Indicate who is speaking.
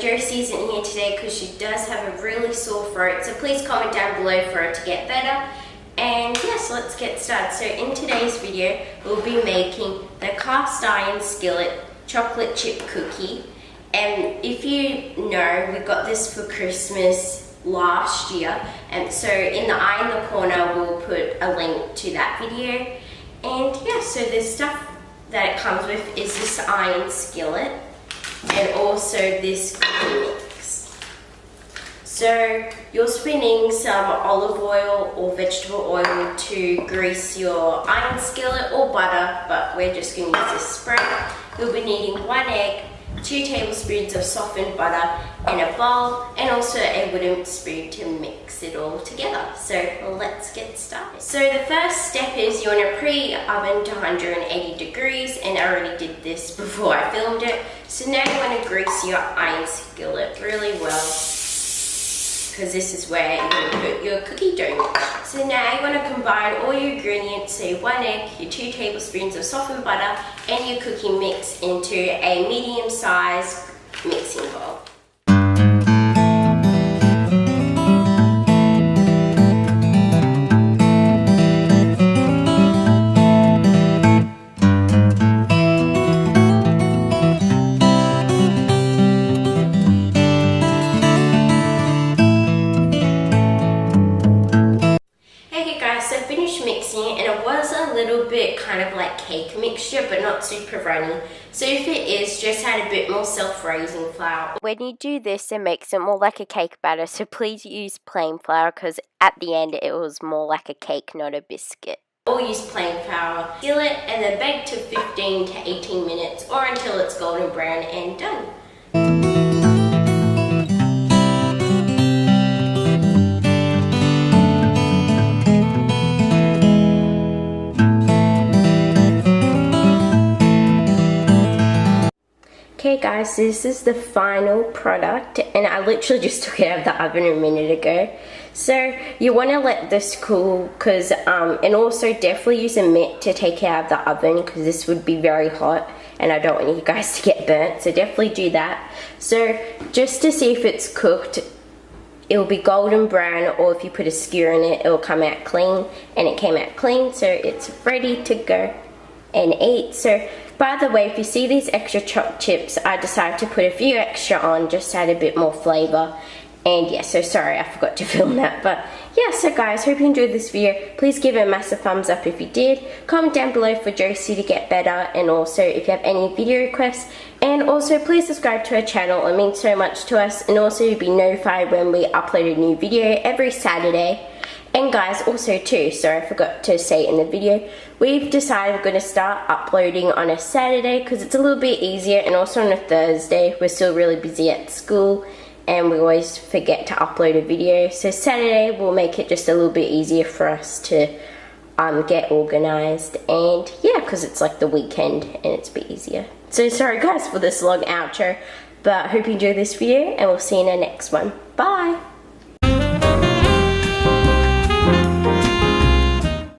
Speaker 1: Josie isn't here today because she does have a really sore throat, so please comment down below for her to get better. And yes, let's get started. So in today's video, we'll be making the cast iron skillet chocolate chip cookie. And if you know, we got this for Christmas last year, and so in the eye in the corner we'll put a link to that video. And yeah, so the stuff that it comes with is this iron skillet and also this cookie mix. So you're spinning some olive oil or vegetable oil to grease your iron skillet or butter, but we're just going to use this spray. You'll be needing 1 egg, 2 tablespoons of softened butter in a bowl, and also a wooden spoon to mix it all together. So let's get started. So the first step is you want to pre-oven to 180 degrees, and I already did this before I filmed it. So now you want to grease your iron skillet really well, because this is where you're going to put your cookie dough. So now you want to combine all your ingredients, so 1 egg, your 2 tablespoons of softened butter, and your cookie mix into a medium-sized mixing bowl. Mixing, and it was a little bit kind of like cake mixture, but not super runny. So if it is, just add a bit more self-raising flour. When you do this, it makes it more like a cake batter, so please use plain flour, because at the end it was more like a cake, not a biscuit. Or use plain flour. Skillet and then bake to 15 to 18 minutes or until it's golden brown and done. Okay guys, this is the final product, and I literally just took it out of the oven a minute ago. So you want to let this cool, because and also definitely use a mitt to take it out of the oven, because this would be very hot and I don't want you guys to get burnt, so definitely do that. So just to see if it's cooked, it will be golden brown, or if you put a skewer in it, it will come out clean, and it came out clean, so it's ready to go and eat. So by the way, if you see these extra chopped chips, I decided to put a few extra on just to add a bit more flavor. And yeah, so sorry I forgot to film that, but yeah, so guys, hope you enjoyed this video. Please give it a massive thumbs up if you did. Comment down below for Josie to get better, and also if you have any video requests. And also please subscribe to our channel, it means so much to us, and also you'll be notified when we upload a new video every Saturday. And guys, also too, sorry I forgot to say it in the video, we've decided we're going to start uploading on a Saturday because it's a little bit easier, and also on a Thursday. We're still really busy at school and we always forget to upload a video. So Saturday will make it just a little bit easier for us to get organised, and yeah, because it's like the weekend and it's a bit easier. So sorry guys for this long outro, but I hope you enjoyed this video, and we'll see you in the next one. Bye!